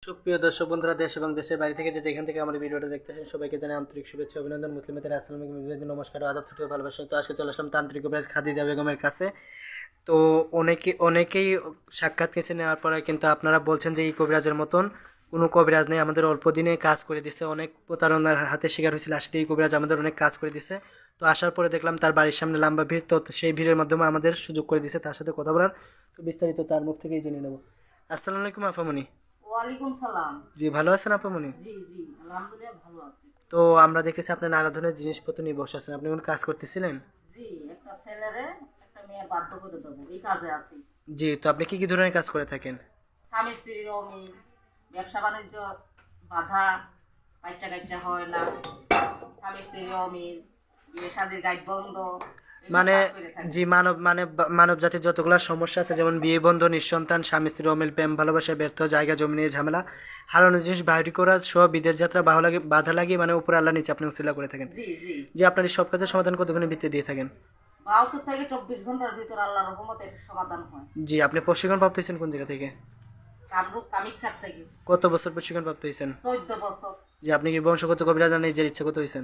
সুপ্রিয় দর্শক বন্ধুরা, দেশ এবং দেশের বাইরে থেকে যেখান থেকে আমার ভিডিওটা দেখতেছেন সবাইকে জানাই আন্তরিক শুভেচ্ছা অভিনন্দন। মুসলিমদের আসসালামু আলাইকুম, নমস্কার, আদাব, ছোট ভালোবাসা। তো আজকে চলে আসলাম তান্ত্রিক কবিরাজ খাদিজা বেগমের কাছে। তো অনেকেই সাক্ষাৎ কেসে নেওয়ার পরে কিন্তু আপনারা বলছেন যে এই কবিরাজের মতন কোনো কবিরাজ নেই, আমাদের অল্প দিনে কাজ করে দিছে, অনেক প্রতারণার হাতে শিকার হয়েছিল। আসলে এই কবিরাজ আমাদের অনেক কাজ করে দিছে। তো আসার পরে দেখলাম তার বাড়ির সামনে লম্বা ভিড়, তো সেই ভিড়ের মাধ্যমে আমাদের সুযোগ করে দিছে তার সাথে কথা বলার। তো বিস্তারিত তার মুখ থেকেই জেনে নেব। আসসালামু আলাইকুম আপামনি। ওয়ালাইকুম সালাম। জি, ভালো আছেন আপামনি? জি জি, আলহামদুলিল্লাহ ভালো আছি। তো আমরা দেখেছি আপনি নানা ধরনের জিনিসপত্র নিয়ে বসে আছেন, আপনি কোন কাজ করতেছিলেন? জি, একটা ছেলেরে একটা মেয়ে বাধ্য করে দেবো, এই কাজে আছি। জি, তো আপনি কি কি ধরনের কাজ করে থাকেন? স্বামী স্ত্রীর অমিল, ব্যবসা বাণিজ্য বাধা, বাচ্চা কাচ্চা হয় না, স্বামী স্ত্রীর অমিল, বিয়ে শাদীর গাইড বন্ধ, এইসব মানে কাজ করে থাকি। জি, মানব জাতির যতগুলো সমস্যা আছে, যেমন বিয়ে বন্ধ, নিঃসন্তান, স্বামী স্ত্রী অমিল, প্রেম ভালোবাসা ব্যর্থ, জায়গা জমি নিয়ে ঝামেলা, হারানো জিনিস বাহির করা সহ বিদেশ যাত্রা বাধা লাগিয়ে মানে উপরে আল্লাহ নিচে আপনি উসিলা করে থাকেন। জি জি, যে আপনার এই সব কাজের সমাধান কতক্ষণের ভিত্তি দিয়ে থাকেন? 72 থেকে 24 ঘন্টার ভিতর আল্লাহর রহমতে এর সমাধান হয়। জি, আপনি প্রশিক্ষণ প্রাপ্ত হয়েছেন কোন জায়গা থেকে? কামরূপ কামিক্ষার থেকে। কত বছর প্রশিক্ষণ প্রাপ্ত হয়েছেন? 14 বছর। যে আপনি কি বংশগত কবিরাজ না নিজের ইচ্ছা কত হয়েছেন?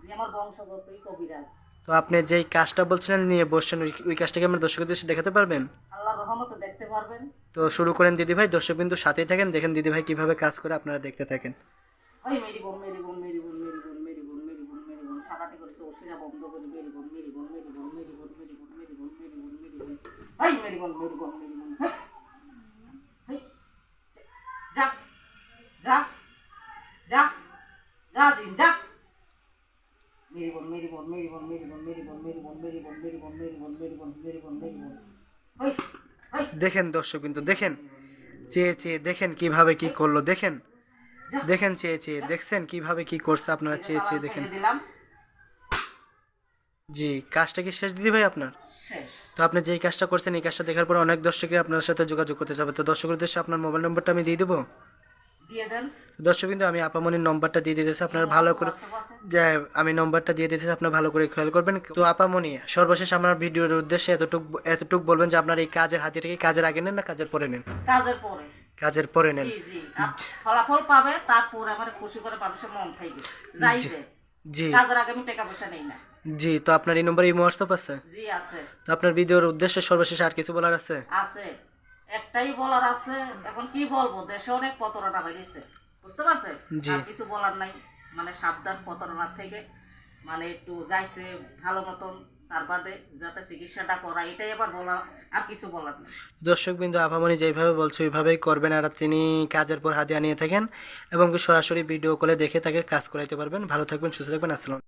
জি, আমার বংশগতই কবিরাজ। তো আপনি যেই কাজটা বলছিলেন নিয়ে বসছেন, ওই কাজটাকে আমার দর্শকদের দেশে দেখাতে পারবেন? আল্লাহর রহমতে দেখতে পারবেন। তো শুরু করেন দিদি ভাই, দর্শক কিন্তু সাথেই থাকেন, দেখেন দিদি ভাই কিভাবে কাজ করে, আপনারা দেখতে থাকেন। ওই মেরি বোন মেরি বোন মেরি বোন মেরি বোন মেরি বোন মেরি বোন মেরি বোন সাদাতে করেছে ওসিরা বন্ধ করে মেরি বোন মেরি বোন মেরি বোন মেরি বোন মেরি বোন মেরি বোন মেরি বোন মেরি বোন ওই মেরি বোন মেরি বোন মেরি বোন হেই হেই যা যা যা যা জিন যা মেরি বোন মেরি বোন মেরি বোন মেরি বোন মেরি বোন মেরি বোন মেরি বোন মেরি বোন মেরি বোন মেরি বোন মেরি বোন মেরি বোন ওই ওই দেখেন দর্শক কিন্তু দেখেন, চেয়ে চেয়ে দেখেন কিভাবে কি করলো, দেখেন যা দেখেন, চেয়ে চেয়ে দেখছেন কিভাবে কি করছে, আপনারা চেয়ে চেয়ে দেখেন। ছেড়ে দিলাম জি, কাজটা কি শেষ দিদি ভাই আপনার? শেষ তো আপনি যেই কাজটা করছেন এই কাজটা দেখার পর অনেক দর্শকই আপনার সাথে যোগাযোগ করতে যাবে। তো দর্শকের উদ্দেশ্যে আপনার মোবাইল নম্বরটা আমি দিয়ে দেবো। দিয়ে দেন। দর্শক কিন্তু আমি আপামনির নম্বরটা দিয়ে দিতেছি, আপনারা ভালো করে যে আমি নম্বরটা দিয়ে দিতেছি, আপনারা ভালো করে খেয়াল করবেন। তো আপামনি, সর্বশেষ আমার ভিডিওর উদ্দেশ্যে এতটুক বলবেন যে আপনার এই কাজের হাতিয়ারটা কি কাজের আগে নেন না কাজের পরে নেন? কাজের পরে। কাজের পরে নেন। জি জি, ফলাফল পাবে, তারপরে আমার খুশি করে পাবে, সে মন থাকবে যাইবে। জি কাজের আগে আমি টাকা পয়সা নেই না। জি, তো আপনার এই নম্বরে ইমো হোয়াটসঅ্যাপ আছে? জি আছে। তো আপনার ভিডিওর উদ্দেশ্যে সর্বশেষ আর কিছু বলার আছে? আছে, একটাই বলার আছে। এখন কি বলবো, দেশে অনেক প্রতারণা বেরিয়েছে, বুঝতে পারছে? জি। আর কিছু বলার নাই, মানে সাবধান প্রতারণার থেকে, মানে একটু যাইছে ভালো মতন, তার বাদে যাতে চিকিৎসাটা করা, এটাই আবার বলা, আর কিছু বলার নেই। দর্শক বিন্দু, আপামনি যেভাবে বলছে ওইভাবেই করবেন, আর তিনি কাজের পর হাতিয়া নিয়ে থাকেন এবং সরাসরি ভিডিও কলে দেখে তাকে কাজ করাইতে পারবেন। ভালো থাকবেন, সুস্থ থাকবেন, আসসালাম।